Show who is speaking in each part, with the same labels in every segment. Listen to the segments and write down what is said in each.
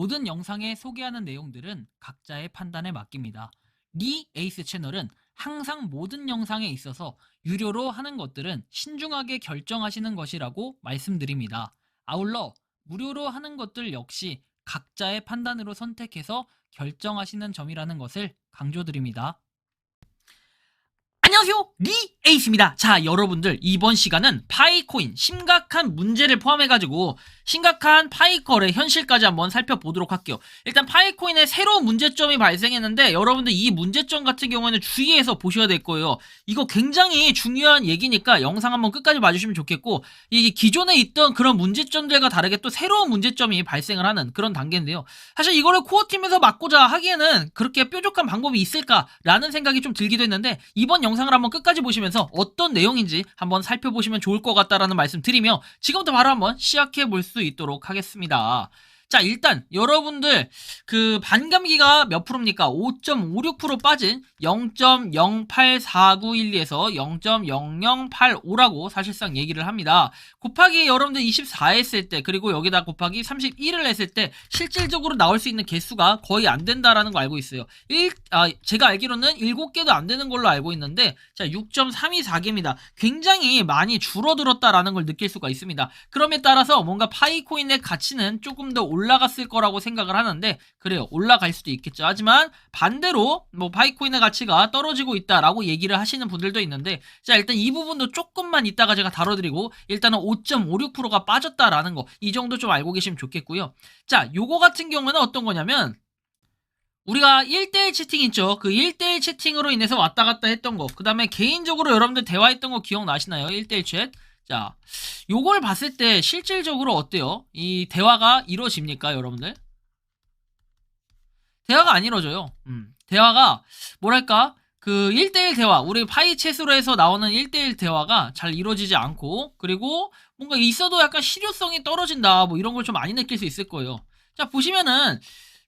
Speaker 1: 모든 영상에 소개하는 내용들은 각자의 판단에 맡깁니다. 리 에이스 채널은 항상 모든 영상에 있어서 유료로 하는 것들은 신중하게 결정하시는 것이라고 말씀드립니다. 아울러 무료로 하는 것들 역시 각자의 판단으로 선택해서 결정하시는 점이라는 것을 강조드립니다. 안녕하세요, 리에이스입니다. 자, 여러분들, 이번 시간은 파이코인 심각한 문제를 포함해가지고 심각한 파이컬의 현실까지 한번 살펴보도록 할게요. 일단 파이코인에 새로운 문제점이 발생했는데 여러분들 이 문제점 같은 경우에는 주의해서 보셔야 될 거예요. 이거 굉장히 중요한 얘기니까 영상 한번 끝까지 봐주시면 좋겠고, 이 기존에 있던 그런 문제점들과 다르게 또 새로운 문제점이 발생을 하는 그런 단계인데요. 사실 이거를 코어팀에서 막고자 하기에는 그렇게 뾰족한 방법이 있을까라는 생각이 좀 들기도 했는데, 이번 영상을 한번 끝까지 보시면서 어떤 내용인지 한번 살펴보시면 좋을 것 같다라는 말씀 드리며 지금부터 바로 한번 시작해 볼 수 있도록 하겠습니다. 자, 일단 여러분들 그 반감기가 몇 프로입니까? 5.56% 빠진 0.084912에서 0.0085라고 사실상 얘기를 합니다. 곱하기 여러분들 24 했을 때, 그리고 여기다 곱하기 31을 했을 때 실질적으로 나올 수 있는 개수가 거의 안 된다라는 거 알고 있어요. 제가 알기로는 7개도 안 되는 걸로 알고 있는데, 자, 6.324개입니다. 굉장히 많이 줄어들었다라는 걸 느낄 수가 있습니다. 그럼에 따라서 뭔가 파이코인의 가치는 조금 더 올라갔을 거라고 생각을 하는데, 그래요, 올라갈 수도 있겠죠. 하지만 반대로 뭐 파이코인의 가치가 떨어지고 있다라고 얘기를 하시는 분들도 있는데, 자, 일단 이 부분도 조금만 이따가 제가 다뤄드리고, 일단은 5.56%가 빠졌다라는 거, 이 정도 좀 알고 계시면 좋겠고요. 자, 요거 같은 경우는 어떤 거냐면, 우리가 1대1 채팅 있죠. 그 1대1 채팅으로 인해서 왔다 갔다 했던 거, 그 다음에 개인적으로 여러분들 대화했던 거 기억나시나요? 1대1 챗. 자, 요걸 봤을 때 실질적으로 어때요? 이 대화가 이루어집니까, 여러분들? 대화가 안 이루어져요. 대화가 뭐랄까, 그 1대1 대화, 우리 파이챗으로 해서 나오는 1대1 대화가 잘 이루어지지 않고, 그리고 뭔가 있어도 약간 실효성이 떨어진다, 뭐 이런 걸 좀 많이 느낄 수 있을 거예요. 자, 보시면은,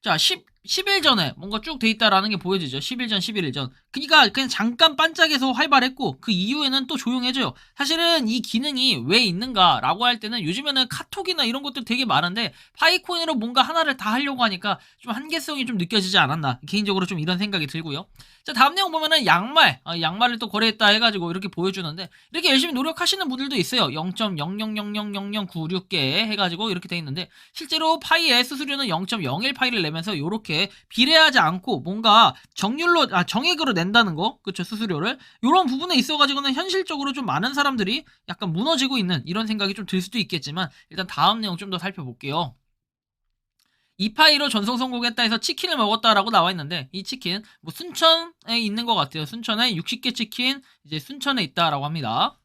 Speaker 1: 자, 10일 전에 뭔가 쭉 돼 있다라는 게 보여지죠. 10일 전, 11일 전. 그니까 그냥 잠깐 반짝해서 활발했고, 그 이후에는 또 조용해져요. 사실은 이 기능이 왜 있는가라고 할 때는 요즘에는 카톡이나 이런 것들 되게 많은데, 파이코인으로 뭔가 하나를 다 하려고 하니까 좀 한계성이 좀 느껴지지 않았나. 개인적으로 좀 이런 생각이 들고요. 자, 다음 내용 보면은 양말을 또 거래했다 해가지고 이렇게 보여주는데, 이렇게 열심히 노력하시는 분들도 있어요. 0.00000096개 해가지고 이렇게 돼 있는데, 실제로 파이의 수수료는 0.01 파이를 내면서 이렇게 비례하지 않고 뭔가 정액으로 낸다는 거, 그쵸, 수수료를. 이런 부분에 있어가지고는 현실적으로 좀 많은 사람들이 약간 무너지고 있는 이런 생각이 좀 들 수도 있겠지만, 일단 다음 내용 좀 더 살펴볼게요. 이 파이로 전송 성공했다 해서 치킨을 먹었다라고 나와 있는데, 이 치킨 뭐 순천에 있는 것 같아요. 순천에 60개 치킨 이제 순천에 있다라고 합니다.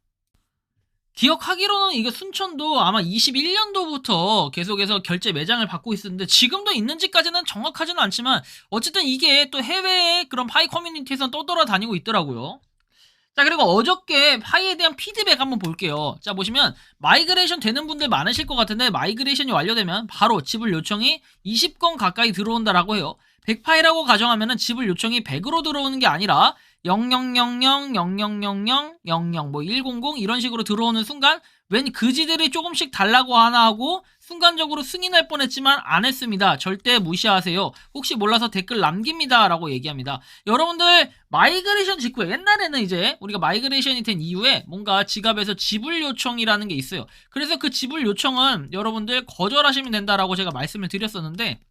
Speaker 1: 기억하기로는 이게 순천도 아마 21년도부터 계속해서 결제 매장을 받고 있었는데, 지금도 있는지까지는 정확하지는 않지만 어쨌든 이게 또 해외의 그런 파이 커뮤니티에서 떠돌아다니고 있더라고요. 자, 그리고 어저께 파이에 대한 피드백 한번 볼게요. 자, 보시면 마이그레이션 되는 분들 많으실 것 같은데, 마이그레이션이 완료되면 바로 지불 요청이 20건 가까이 들어온다라고 해요. 100파이라고 가정하면은 지불 요청이 100으로 들어오는 게 아니라 0000 0000 뭐 100 이런 식으로 들어오는 순간, 웬 그지들이 조금씩 달라고 하나 하고 순간적으로 승인할 뻔했지만 안 했습니다. 절대 무시하세요. 혹시 몰라서 댓글 남깁니다 라고 얘기합니다. 여러분들 마이그레이션 직후에, 옛날에는 이제 우리가 마이그레이션이 된 이후에 뭔가 지갑에서 지불 요청이라는 게 있어요. 그래서 그 지불 요청은 여러분들 거절하시면 된다라고 제가 말씀을 드렸었는데,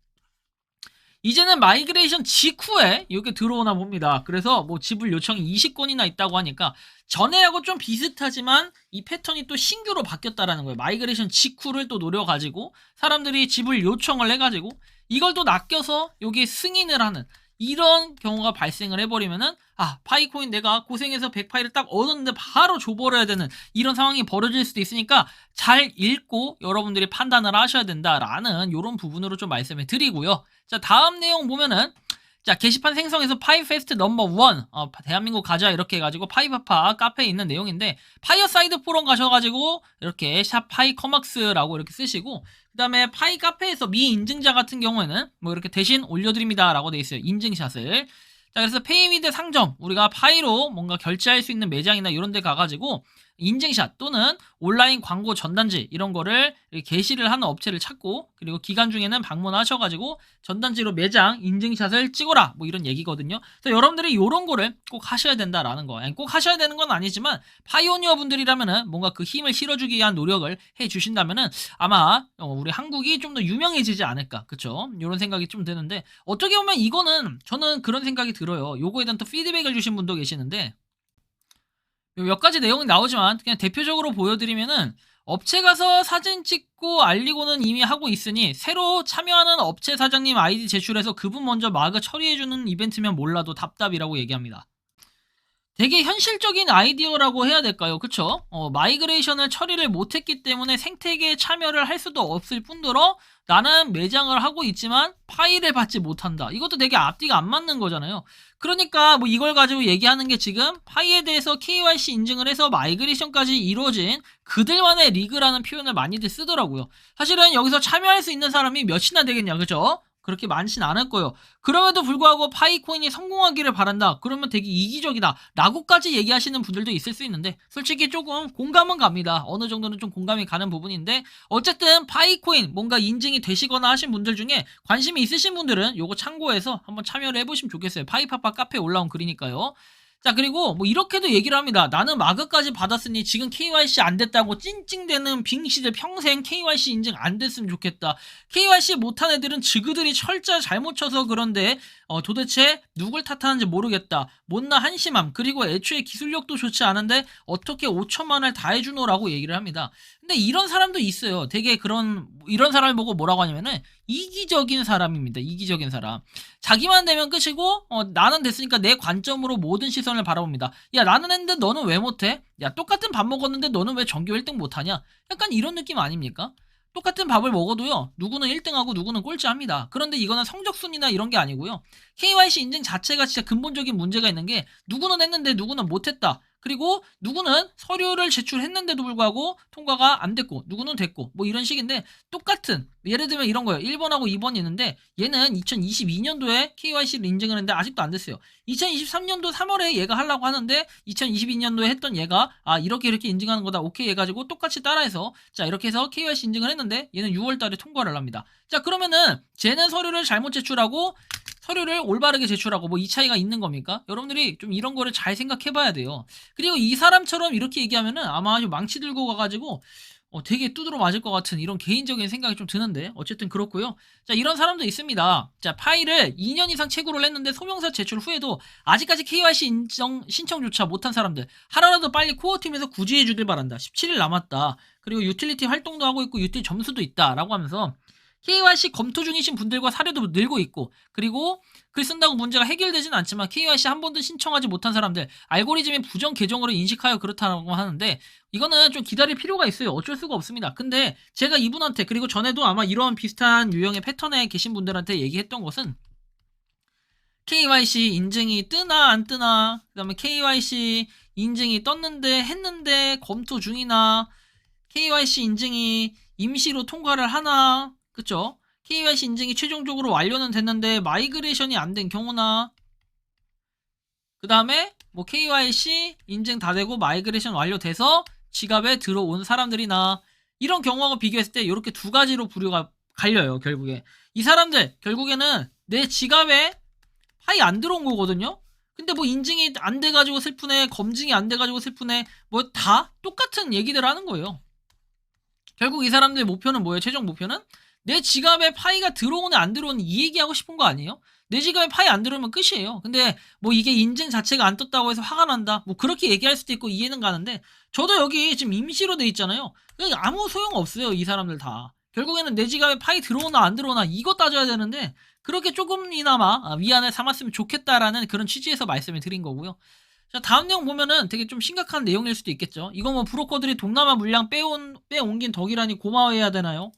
Speaker 1: 이제는 마이그레이션 직후에 이렇게 들어오나 봅니다. 그래서 뭐 지불 요청이 20건이나 있다고 하니까 전에하고 좀 비슷하지만 이 패턴이 또 신규로 바뀌었다라는 거예요. 마이그레이션 직후를 또 노려가지고 사람들이 지불 요청을 해가지고 이걸 또 낚여서 여기에 승인을 하는 이런 경우가 발생을 해버리면은, 파이코인 내가 고생해서 100파이를 딱 얻었는데 바로 줘버려야 되는 이런 상황이 벌어질 수도 있으니까 잘 읽고 여러분들이 판단을 하셔야 된다라는 이런 부분으로 좀 말씀을 드리고요. 자, 다음 내용 보면은, 자, 게시판 생성해서 파이페스트 넘버 1 대한민국 가자 이렇게 해가지고 파이파파 카페에 있는 내용인데, 파이어사이드 포럼 가셔가지고 이렇게 샵 파이커막스라고 이렇게 쓰시고, 그 다음에 파이 카페에서 미인증자 같은 경우에는 뭐 이렇게 대신 올려드립니다 라고 돼 있어요. 인증샷을. 자, 그래서 페이미드 상점, 우리가 파이로 뭔가 결제할 수 있는 매장이나 이런 데 가가지고 인증샷 또는 온라인 광고 전단지 이런 거를 게시를 하는 업체를 찾고, 그리고 기간 중에는 방문하셔가지고 전단지로 매장 인증샷을 찍어라 뭐 이런 얘기거든요. 그래서 여러분들이 이런 거를 꼭 하셔야 된다라는 거. 아니, 꼭 하셔야 되는 건 아니지만 파이오니어 분들이라면은 뭔가 그 힘을 실어주기 위한 노력을 해주신다면은 아마 우리 한국이 좀 더 유명해지지 않을까, 그쵸? 이런 생각이 좀 드는데, 어떻게 보면 이거는 저는 그런 생각이 들어요. 요거에 대한 또 피드백을 주신 분도 계시는데, 몇 가지 내용이 나오지만 그냥 대표적으로 보여드리면은, 업체 가서 사진 찍고 알리고는 이미 하고 있으니 새로 참여하는 업체 사장님 아이디 제출해서 그분 먼저 마그 처리해주는 이벤트면 몰라도 답답이라고 얘기합니다. 되게 현실적인 아이디어라고 해야 될까요? 그쵸? 마이그레이션을 처리를 못했기 때문에 생태계에 참여를 할 수도 없을 뿐더러 나는 매장을 하고 있지만 파일을 받지 못한다. 이것도 되게 앞뒤가 안 맞는 거잖아요. 그러니까 뭐 이걸 가지고 얘기하는 게, 지금 파이에 대해서 KYC 인증을 해서 마이그레이션까지 이루어진 그들만의 리그라는 표현을 많이들 쓰더라고요. 사실은 여기서 참여할 수 있는 사람이 몇이나 되겠냐, 그죠? 그렇게 많진 않을 거예요. 그럼에도 불구하고 파이코인이 성공하기를 바란다, 그러면 되게 이기적이다 라고까지 얘기하시는 분들도 있을 수 있는데, 솔직히 조금 공감은 갑니다. 어느 정도는 좀 공감이 가는 부분인데, 어쨌든 파이코인 뭔가 인증이 되시거나 하신 분들 중에 관심이 있으신 분들은 요거 참고해서 한번 참여를 해보시면 좋겠어요. 파이파파 카페에 올라온 글이니까요. 자, 그리고 뭐 이렇게도 얘기를 합니다. 나는 마그까지 받았으니 지금 KYC 안 됐다고 찡찡대는 빙시들 평생 KYC 인증 안 됐으면 좋겠다. KYC 못한 애들은 지그들이 철자 잘못 쳐서 그런데 도대체 누굴 탓하는지 모르겠다. 못나 한심함, 그리고 애초에 기술력도 좋지 않은데 어떻게 5천만을 다 해주노라고 얘기를 합니다. 근데 이런 사람도 있어요. 되게 이런 사람을 보고 뭐라고 하냐면은 이기적인 사람입니다. 이기적인 사람. 자기만 되면 끝이고 나는 됐으니까 내 관점으로 모든 시선을 바라봅니다. 야, 나는 했는데 너는 왜 못해? 야, 똑같은 밥 먹었는데 너는 왜 전교 1등 못하냐? 약간 이런 느낌 아닙니까? 똑같은 밥을 먹어도요, 누구는 1등하고 누구는 꼴찌합니다. 그런데 이거는 성적순이나 이런 게 아니고요, KYC 인증 자체가 진짜 근본적인 문제가 있는 게, 누구는 했는데 누구는 못했다, 그리고 누구는 서류를 제출했는데도 불구하고 통과가 안 됐고 누구는 됐고 뭐 이런 식인데, 똑같은, 예를 들면 이런 거예요. 1번하고 2번이 있는데 얘는 2022년도에 KYC를 인증을 했는데 아직도 안 됐어요. 2023년도 3월에 얘가 하려고 하는데 2022년도에 했던 얘가 이렇게 인증하는 거다 오케이 해가지고 똑같이 따라해서 자 이렇게 해서 KYC 인증을 했는데 얘는 6월달에 통과를 합니다. 자, 그러면은 쟤는 서류를 잘못 제출하고 서류를 올바르게 제출하고 뭐 이 차이가 있는 겁니까? 여러분들이 좀 이런 거를 잘 생각해 봐야 돼요. 그리고 이 사람처럼 이렇게 얘기하면은 아마 아주 망치 들고 가가지고 되게 두드러 맞을 것 같은 이런 개인적인 생각이 좀 드는데, 어쨌든 그렇고요. 자, 이런 사람도 있습니다. 자, 파일을 2년 이상 채굴을 했는데 소명서 제출 후에도 아직까지 KYC 인정 신청조차 못한 사람들, 하루라도 빨리 코어팀에서 구제해 주길 바란다. 17일 남았다. 그리고 유틸리티 활동도 하고 있고 유틸 점수도 있다 라고 하면서 KYC 검토 중이신 분들과 사례도 늘고 있고, 그리고 글 쓴다고 문제가 해결되진 않지만 KYC 한 번도 신청하지 못한 사람들 알고리즘이 부정 계정으로 인식하여 그렇다고 하는데, 이거는 좀 기다릴 필요가 있어요. 어쩔 수가 없습니다. 근데 제가 이분한테, 그리고 전에도 아마 이런 비슷한 유형의 패턴에 계신 분들한테 얘기했던 것은, KYC 인증이 뜨나 안 뜨나, 그 다음에 KYC 인증이 떴는데 했는데 검토 중이나, KYC 인증이 임시로 통과를 하나, 그쵸? KYC 인증이 최종적으로 완료는 됐는데 마이그레이션이 안 된 경우나, 그 다음에 뭐 KYC 인증 다 되고 마이그레이션 완료돼서 지갑에 들어온 사람들이나, 이런 경우하고 비교했을 때 이렇게 두 가지로 부류가 갈려요. 결국에 이 사람들 결국에는 내 지갑에 파이 안 들어온 거거든요. 근데 뭐 인증이 안 돼가지고 슬프네, 검증이 안 돼가지고 슬프네, 뭐 다 똑같은 얘기들 하는 거예요. 결국 이 사람들의 목표는 뭐예요? 최종 목표는 내 지갑에 파이가 들어오는 안 들어오는 이 얘기하고 싶은 거 아니에요? 내 지갑에 파이 안 들어오면 끝이에요. 근데 뭐 이게 인증 자체가 안 떴다고 해서 화가 난다, 뭐 그렇게 얘기할 수도 있고 이해는 가는데, 저도 여기 지금 임시로 돼 있잖아요. 아무 소용 없어요. 이 사람들 다 결국에는 내 지갑에 파이 들어오나 안 들어오나 이거 따져야 되는데, 그렇게 조금이나마 위안을 삼았으면 좋겠다라는 그런 취지에서 말씀을 드린 거고요. 자, 다음 내용 보면은 되게 좀 심각한 내용일 수도 있겠죠. 이거 뭐 브로커들이 동남아 물량 빼옮긴 덕이라니 고마워해야 되나요?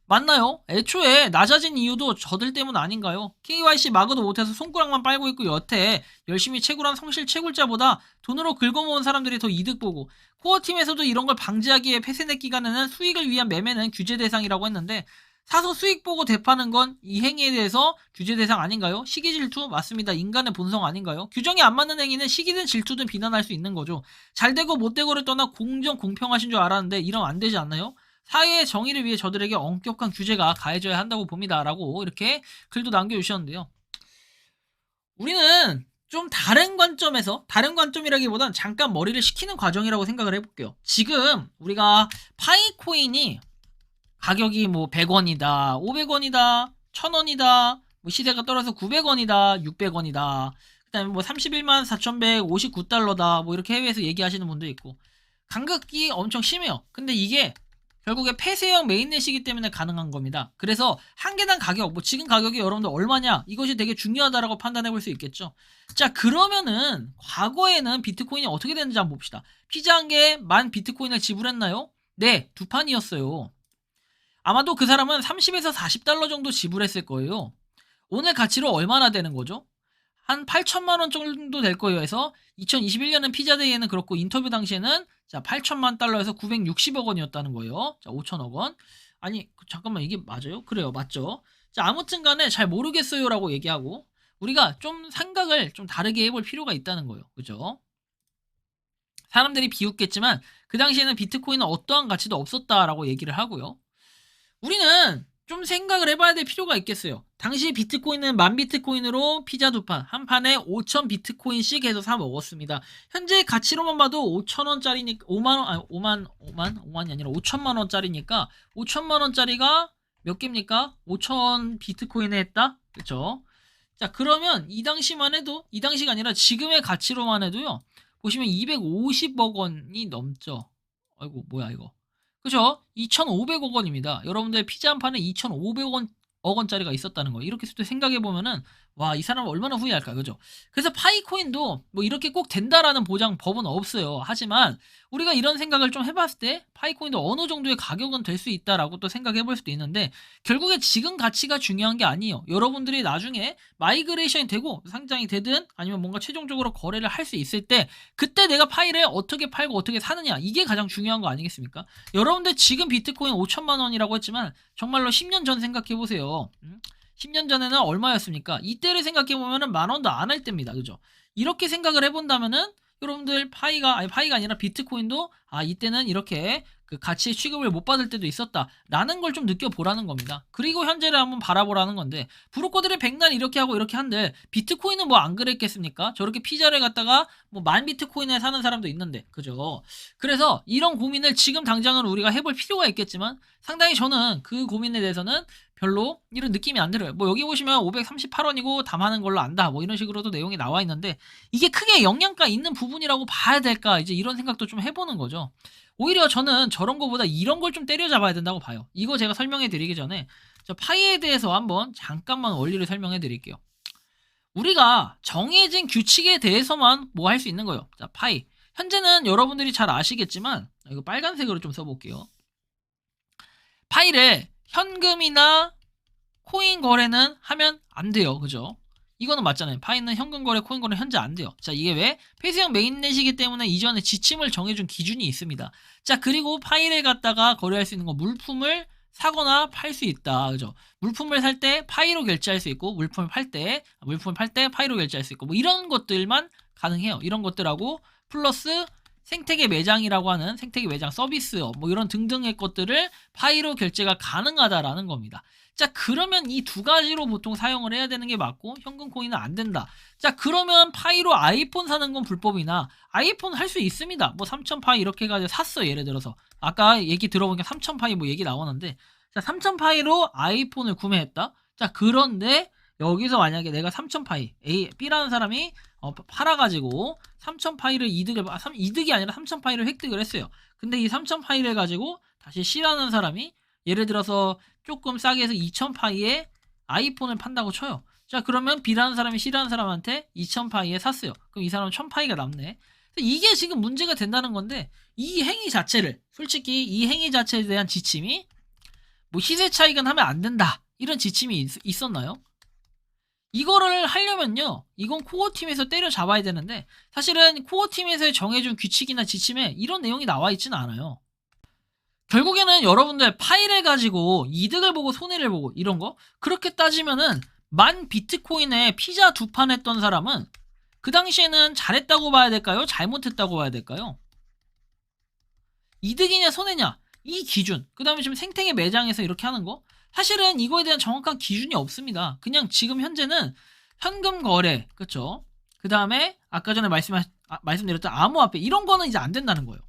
Speaker 1: 맞나요? 애초에 낮아진 이유도 저들 때문 아닌가요? KYC 마그도 못해서 손가락만 빨고 있고, 여태 열심히 채굴한 성실 채굴자보다 돈으로 긁어모은 사람들이 더 이득 보고, 코어팀에서도 이런 걸 방지하기 위해 폐쇄넷 기간에는 수익을 위한 매매는 규제 대상이라고 했는데, 사서 수익 보고 대파는 건 이 행위에 대해서 규제 대상 아닌가요? 시기 질투 맞습니다. 인간의 본성 아닌가요? 규정이 안 맞는 행위는 시기든 질투든 비난할 수 있는 거죠. 잘 되고 못 되고를 떠나 공정 공평하신 줄 알았는데 이러면 안 되지 않나요? 사회의 정의를 위해 저들에게 엄격한 규제가 가해져야 한다고 봅니다. 라고 이렇게 글도 남겨주셨는데요. 우리는 좀 다른 관점에서, 다른 관점이라기보단 잠깐 머리를 식히는 과정이라고 생각을 해볼게요. 지금 우리가 파이코인이 가격이 뭐 100원이다, 500원이다, 1000원이다, 뭐 시세가 떨어서 900원이다, 600원이다, 그 다음에 뭐 31만 4159달러다, 뭐 이렇게 해외에서 얘기하시는 분도 있고, 간극이 엄청 심해요. 근데 이게 결국에 폐쇄형 메인넷이기 때문에 가능한 겁니다. 그래서 한 개당 가격, 뭐 지금 가격이 여러분들 얼마냐, 이것이 되게 중요하다라고 판단해 볼 수 있겠죠. 자, 그러면은 과거에는 비트코인이 어떻게 됐는지 한번 봅시다. 피자 한 개에 10,000 비트코인을 지불했나요? 네, 2판이었어요. 아마도 그 사람은 30에서 40달러 정도 지불했을 거예요. 오늘 가치로 얼마나 되는 거죠? 한 8천만 원 정도 될 거예요. 해서 2021년은 피자데이에는 그렇고 인터뷰 당시에는 자 8천만 달러에서 960억 원이었다는 거예요. 자 5천억 원. 아니 잠깐만 이게 맞아요? 그래요. 맞죠? 자 아무튼 간에 잘 모르겠어요라고 얘기하고 우리가 좀 생각을 좀 다르게 해볼 필요가 있다는 거예요. 그죠? 사람들이 비웃겠지만 그 당시에는 비트코인은 어떠한 가치도 없었다라고 얘기를 하고요. 우리는 좀 생각을 해봐야 될 필요가 있겠어요. 당시 비트코인은 10,000 비트코인으로 피자 2판, 한 판에 5,000 비트코인씩 해서 사 먹었습니다. 현재 가치로만 봐도 5,000원짜리니까 5만원, 아니 5만이 아니라 5천만 원짜리니까 5천만 원짜리가 몇 개입니까? 5,000 비트코인에 했다? 그쵸? 자 그러면 이 당시만 해도, 이 당시가 아니라 지금의 가치로만 해도요, 보시면 250억 원이 넘죠. 아이고 뭐야 이거. 그죠? 2,500억 원입니다. 여러분들 피자 한 판에 2,500억 원짜리가 있었다는 거. 이렇게 생각해 보면은 와, 이 사람은 얼마나 후회할까, 그죠? 그래서 파이코인도 뭐 이렇게 꼭 된다라는 보장 법은 없어요. 하지만 우리가 이런 생각을 좀 해봤을 때 파이코인도 어느 정도의 가격은 될 수 있다라고 또 생각해 볼 수도 있는데 결국에 지금 가치가 중요한 게 아니에요. 여러분들이 나중에 마이그레이션이 되고 상장이 되든 아니면 뭔가 최종적으로 거래를 할 수 있을 때 그때 내가 파일을 어떻게 팔고 어떻게 사느냐 이게 가장 중요한 거 아니겠습니까? 여러분들 지금 비트코인 5천만 원이라고 했지만 정말로 10년 전 생각해 보세요. 10년 전에는 얼마였습니까? 이때를 생각해 보면은 10,000원도 안 할 때입니다. 그죠? 이렇게 생각을 해본다면은 여러분들 파이가 아니라 비트코인도 이때는 이렇게 그 가치 취급을 못 받을 때도 있었다라는 걸 좀 느껴보라는 겁니다. 그리고 현재를 한번 바라보라는 건데 브로커들이 백날 이렇게 하고 이렇게 한들 비트코인은 뭐 안 그랬겠습니까? 저렇게 피자를 갖다가 뭐 10,000 비트코인에 사는 사람도 있는데 그죠? 그래서 이런 고민을 지금 당장은 우리가 해볼 필요가 있겠지만 상당히 저는 그 고민에 대해서는 별로 이런 느낌이 안 들어요. 뭐 여기 보시면 538원이고 담하는 걸로 안다 뭐 이런 식으로도 내용이 나와 있는데 이게 크게 영향가 있는 부분이라고 봐야 될까 이제 이런 생각도 좀 해보는 거죠. 오히려 저는 저런 거보다 이런 걸 좀 때려잡아야 된다고 봐요. 이거 제가 설명해 드리기 전에 저 파이에 대해서 한번 잠깐만 원리를 설명해 드릴게요. 우리가 정해진 규칙에 대해서만 뭐 할 수 있는 거예요. 자 파이 현재는 여러분들이 잘 아시겠지만 이거 빨간색으로 좀 써볼게요. 파이를 현금이나 코인 거래는 하면 안 돼요. 그죠? 이거는 맞잖아요. 파이는 현금 거래, 코인 거래 현재 안 돼요. 자, 이게 왜? 폐쇄형 메인넷이기 때문에 이전에 지침을 정해준 기준이 있습니다. 자, 그리고 파이를 갖다가 거래할 수 있는 거 물품을 사거나 팔 수 있다. 그죠? 물품을 살 때 파이로 결제할 수 있고 물품을 팔 때 파이로 결제할 수 있고 뭐 이런 것들만 가능해요. 이런 것들하고 플러스 생태계 매장이라고 하는 생태계 매장 서비스업 뭐 이런 등등의 것들을 파이로 결제가 가능하다라는 겁니다. 자 그러면 이 두 가지로 보통 사용을 해야 되는 게 맞고 현금 코인은 안 된다. 자 그러면 파이로 아이폰 사는 건 불법이나 아이폰 할 수 있습니다. 뭐 3,000 파이 이렇게 해가지고 샀어. 예를 들어서 아까 얘기 들어보니까 3,000 파이 뭐 얘기 나오는데 자 3,000 파이로 아이폰을 구매했다. 자 그런데 여기서 만약에 내가 3,000 파이 B라는 사람이 팔아가지고 3,000 파이를 이득이 아니라 3,000 파이를 획득을 했어요. 근데 이 3,000 파이를 가지고 다시 C라는 사람이 예를 들어서 조금 싸게 해서 2,000 파이에 아이폰을 판다고 쳐요. 자 그러면 B라는 사람이 C라는 사람한테 2,000 파이에 샀어요. 그럼 이 사람은 1,000 파이가 남네. 이게 지금 문제가 된다는 건데 이 행위 자체를 솔직히 이 행위 자체에 대한 지침이 뭐 시세 차익은 하면 안 된다 이런 지침이 있었나요? 이거를 하려면요 이건 코어팀에서 때려잡아야 되는데 사실은 코어팀에서 정해준 규칙이나 지침에 이런 내용이 나와 있지는 않아요. 결국에는 여러분들 파일을 가지고 이득을 보고 손해를 보고 이런 거 그렇게 따지면은 만 비트코인에 피자 2판 했던 사람은 그 당시에는 잘했다고 봐야 될까요? 잘못했다고 봐야 될까요? 이득이냐 손해냐 이 기준, 그 다음에 지금 생태계 매장에서 이렇게 하는 거 사실은 이거에 대한 정확한 기준이 없습니다. 그냥 지금 현재는 현금 거래, 그쵸? 그 다음에 아까 전에 말씀드렸던 암호화폐 이런 거는 이제 안 된다는 거예요.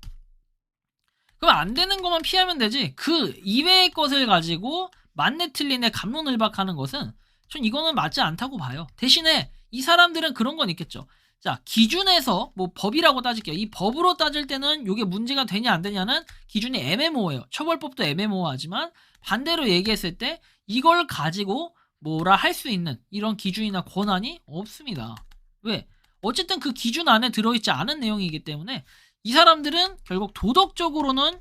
Speaker 1: 그럼 안 되는 것만 피하면 되지 그 이외의 것을 가지고 만내 틀린에 갑론을박하는 것은 전 이거는 맞지 않다고 봐요. 대신에 이 사람들은 그런 건 있겠죠. 자, 기준에서 뭐 법이라고 따질게요. 이 법으로 따질 때는 이게 문제가 되냐 안 되냐는 기준이 애매모호해요. 처벌법도 애매모호하지만 반대로 얘기했을 때 이걸 가지고 뭐라 할 수 있는 이런 기준이나 권한이 없습니다. 왜? 어쨌든 그 기준 안에 들어있지 않은 내용이기 때문에 이 사람들은 결국 도덕적으로는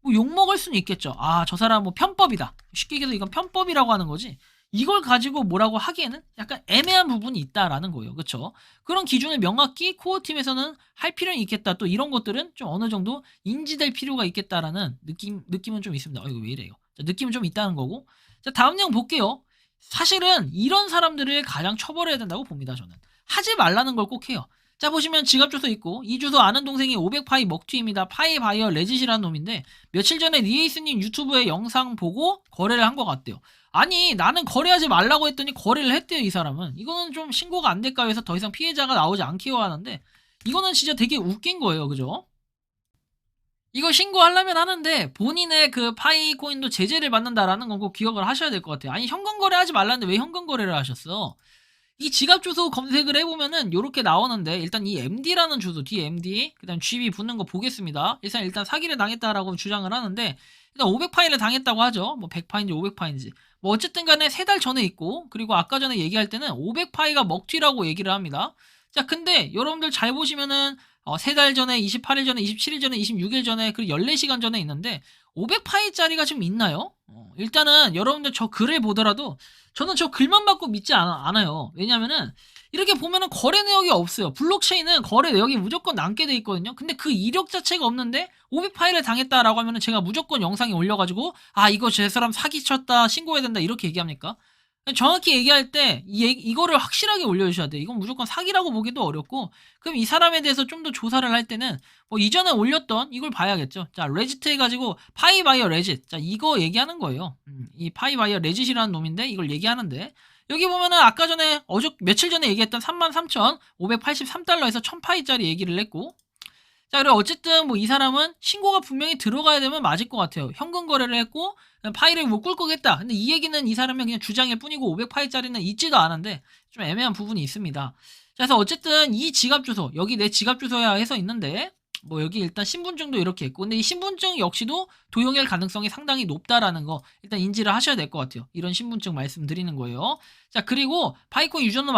Speaker 1: 뭐 욕먹을 수는 있겠죠. 아, 저 사람 뭐 편법이다. 쉽게 얘기해서 이건 편법이라고 하는 거지. 이걸 가지고 뭐라고 하기에는 약간 애매한 부분이 있다라는 거예요. 그렇죠? 그런 기준을 명확히 코어팀에서는 할 필요는 있겠다. 또 이런 것들은 좀 어느 정도 인지될 필요가 있겠다라는 느낌은 좀 있습니다. 이거 왜 이래요? 자, 느낌은 좀 있다는 거고. 자, 다음 내용 볼게요. 사실은 이런 사람들을 가장 처벌해야 된다고 봅니다. 저는. 하지 말라는 걸 꼭 해요. 자, 보시면 지갑 주소 있고 이 주소 아는 동생이 500파이 먹튀입니다. 파이 바이어 레짓이라는 놈인데 며칠 전에 리에이스님 유튜브에 영상 보고 거래를 한 것 같대요. 아니 나는 거래하지 말라고 했더니 거래를 했대요. 이 사람은. 이거는 좀 신고가 안 될까요 해서 더 이상 피해자가 나오지 않기로 하는데 이거는 진짜 되게 웃긴 거예요. 그죠? 이거 신고하려면 하는데 본인의 그 파이 코인도 제재를 받는다라는 건 꼭 기억을 하셔야 될 것 같아요. 아니 현금 거래하지 말라는데 왜 현금 거래를 하셨어? 이 지갑 주소 검색을 해보면은 요렇게 나오는데 일단 이 MD라는 주소 DMD 그 다음 GB 붙는 거 보겠습니다. 일단 사기를 당했다라고 주장을 하는데 일단 500파인을 당했다고 하죠. 뭐 100파인지 500파인지 뭐 어쨌든 간에 3달 전에 있고 그리고 아까 전에 얘기할 때는 500파이가 먹튀라고 얘기를 합니다. 자, 근데 여러분들 잘 보시면은 3달 전에 28일 전에 27일 전에 26일 전에 그리고 14시간 전에 있는데 500파이짜리가 좀 있나요? 일단은 여러분들 저 글을 보더라도 저는 저 글만 받고 믿지 않아요. 왜냐면은 이렇게 보면은 거래 내역이 없어요. 블록체인은 거래 내역이 무조건 남게 돼 있거든요. 근데 그 이력 자체가 없는데 500파일을 당했다라고 하면은 제가 무조건 영상에 올려가지고 아 이거 제 사람 사기쳤다 신고해야 된다 이렇게 얘기합니까? 정확히 얘기할 때 이거를 확실하게 올려주셔야 돼요. 이건 무조건 사기라고 보기도 어렵고 그럼 이 사람에 대해서 좀 더 조사를 할 때는 뭐 이전에 올렸던 이걸 봐야겠죠. 자, 레지트 해가지고 파이바이어 레짓. 자, 이거 얘기하는 거예요. 이 파이바이어 레짓이라는 놈인데 이걸 얘기하는데 여기 보면은 아까 전에 며칠 전에 얘기했던 33,583달러에서 1000파이짜리 얘기를 했고 자, 그리고 어쨌든 뭐 이 사람은 신고가 분명히 들어가야 되면 맞을 것 같아요. 현금 거래를 했고 파일을 뭐 꿀꺽했다. 근데 이 얘기는 이 사람의 그냥 주장일 뿐이고 500파일짜리는 있지도 않은데 좀 애매한 부분이 있습니다. 자, 그래서 어쨌든 이 지갑 주소 여기 내 지갑 주소야 해서 있는데 뭐 여기 일단 신분증도 이렇게 있고 근데 이 신분증 역시도 도용할 가능성이 상당히 높다라는 거 일단 인지를 하셔야 될 것 같아요. 이런 신분증 말씀드리는 거예요. 자, 그리고 파이콘 유저는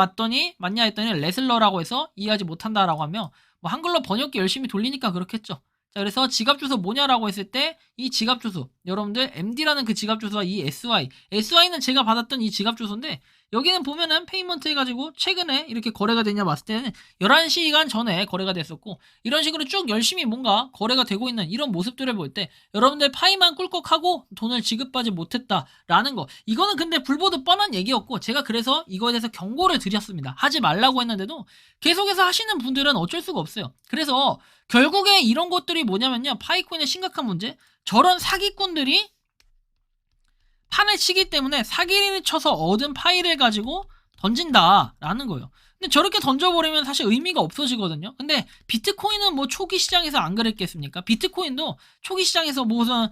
Speaker 1: 맞냐 했더니 레슬러라고 해서 이해하지 못한다라고 하며 뭐 한글로 번역기 열심히 돌리니까 그렇겠죠. 자, 그래서 지갑 주소 뭐냐라고 했을 때 이 지갑 주소 여러분들 MD라는 그 지갑 주소와 이 SY는 제가 받았던 이 지갑 주소인데 여기는 보면은 페이먼트 해가지고 최근에 이렇게 거래가 됐냐 봤을 때는 11시간 전에 거래가 됐었고 이런 식으로 쭉 열심히 뭔가 거래가 되고 있는 이런 모습들을 볼 때 여러분들 파이만 꿀꺽하고 돈을 지급하지 못했다라는 거 이거는 근데 불보듯 뻔한 얘기였고 제가 그래서 이거에 대해서 경고를 드렸습니다. 하지 말라고 했는데도 계속해서 하시는 분들은 어쩔 수가 없어요. 그래서 결국에 이런 것들이 뭐냐면요 파이코인의 심각한 문제 저런 사기꾼들이 판을 치기 때문에 사기를 쳐서 얻은 파일을 가지고 던진다라는 거예요. 근데 저렇게 던져버리면 사실 의미가 없어지거든요. 근데 비트코인은 뭐 초기 시장에서 안 그랬겠습니까? 비트코인도 초기 시장에서 무슨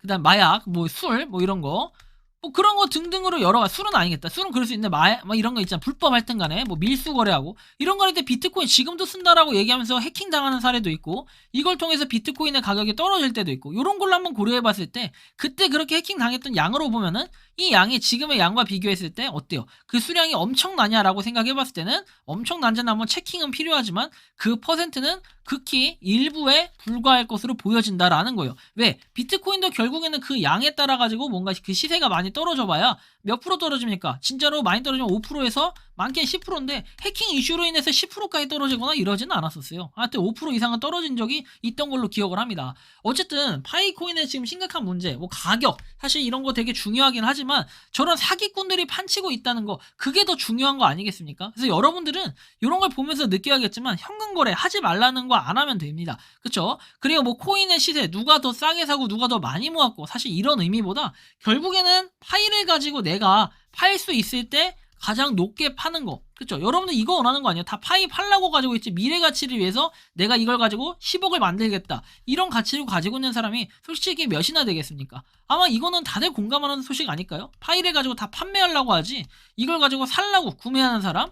Speaker 1: 그다음 마약, 뭐 술, 뭐 이런 거 뭐 그런 거 등등으로 여러 가지 술은 아니겠다. 술은 그럴 수 있는데 막 이런 거 있잖아. 불법 할튼 간에 뭐 밀수 거래하고 이런 거 할 때 비트코인 지금도 쓴다라고 얘기하면서 해킹 당하는 사례도 있고 이걸 통해서 비트코인의 가격이 떨어질 때도 있고 이런 걸로 한번 고려해 봤을 때 그때 그렇게 해킹 당했던 양으로 보면은 이 양이 지금의 양과 비교했을 때 어때요? 그 수량이 엄청나냐라고 생각해 봤을 때는 엄청난지는 한번 체킹은 필요하지만 그 퍼센트는 극히 일부에 불과할 것으로 보여진다라는 거예요. 왜? 비트코인도 결국에는 그 양에 따라 가지고 뭔가 그 시세가 많이 떨어져 봐야 몇 프로 떨어집니까? 진짜로 많이 떨어지면 5%에서 많게는 10%인데 해킹 이슈로 인해서 10%까지 떨어지거나 이러지는 않았었어요. 하여튼 5% 이상은 떨어진 적이 있던 걸로 기억을 합니다. 어쨌든 파이코인의 지금 심각한 문제, 뭐 가격, 사실 이런 거 되게 중요하긴 하지만 저런 사기꾼들이 판치고 있다는 거, 그게 더 중요한 거 아니겠습니까? 그래서 여러분들은 이런 걸 보면서 느껴야겠지만 현금 거래 하지 말라는 거 안 하면 됩니다. 그쵸? 그리고 뭐 코인의 시세, 누가 더 싸게 사고 누가 더 많이 모았고, 사실 이런 의미보다 결국에는 파이를 가지고 내가 팔 수 있을 때 가장 높게 파는 거. 그쵸? 여러분들 이거 원하는 거 아니에요? 다 파이 팔라고 가지고 있지, 미래 가치를 위해서 내가 이걸 가지고 10억을 만들겠다, 이런 가치를 가지고 있는 사람이 솔직히 몇이나 되겠습니까? 아마 이거는 다들 공감하는 소식 아닐까요? 파이를 가지고 다 판매하려고 하지, 이걸 가지고 살라고 구매하는 사람?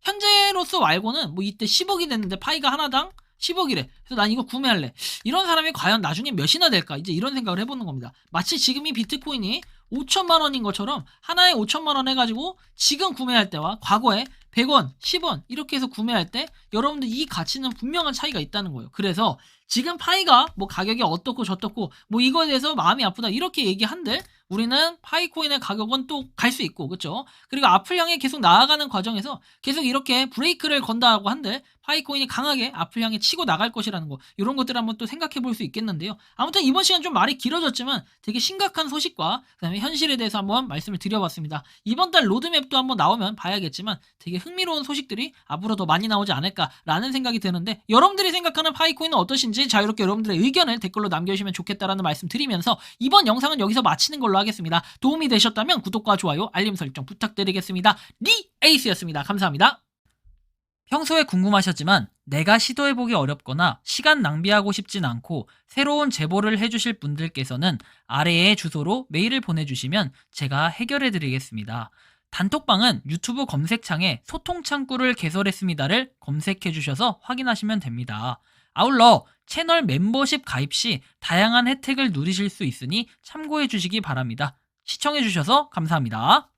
Speaker 1: 현재로서 말고는 뭐 이때 10억이 됐는데 파이가 하나당 10억이래. 그래서 난 이거 구매할래. 이런 사람이 과연 나중에 몇이나 될까? 이제 이런 생각을 해보는 겁니다. 마치 지금 이 비트코인이 5천만 원인 것처럼 하나에 5천만 원 해가지고 지금 구매할 때와 과거에 100원, 10원 이렇게 해서 구매할 때 여러분들 이 가치는 분명한 차이가 있다는 거예요. 그래서 지금 파이가 뭐 가격이 어떻고 저떻고 뭐 이거에 대해서 마음이 아프다 이렇게 얘기한들, 우리는 파이코인의 가격은 또 갈 수 있고, 그쵸? 그리고 앞을 향해 계속 나아가는 과정에서 계속 이렇게 브레이크를 건다고 한들 파이코인이 강하게 앞을 향해 치고 나갈 것이라는 거, 이런 것들 한번 또 생각해 볼 수 있겠는데요. 아무튼 이번 시간 좀 말이 길어졌지만 되게 심각한 소식과 그다음에 현실에 대해서 한번 말씀을 드려봤습니다. 이번 달 로드맵도 한번 나오면 봐야겠지만 되게 흥미로운 소식들이 앞으로 더 많이 나오지 않을까라는 생각이 드는데, 여러분들이 생각하는 파이코인은 어떠신지 자유롭게 여러분들의 의견을 댓글로 남겨주시면 좋겠다라는 말씀 드리면서 이번 영상은 여기서 마치는 걸로 하겠습니다. 도움이 되셨다면 구독과 좋아요, 알림 설정 부탁드리겠습니다. 에이스였습니다. 감사합니다. 평소에 궁금하셨지만 내가 시도해보기 어렵거나 시간 낭비하고 싶진 않고 새로운 제보를 해주실 분들께서는 아래의 주소로 메일을 보내주시면 제가 해결해드리겠습니다. 단톡방은 유튜브 검색창에 소통창구를 개설했습니다를 검색해주셔서 확인하시면 됩니다. 아울러 채널 멤버십 가입 시 다양한 혜택을 누리실 수 있으니 참고해주시기 바랍니다. 시청해주셔서 감사합니다.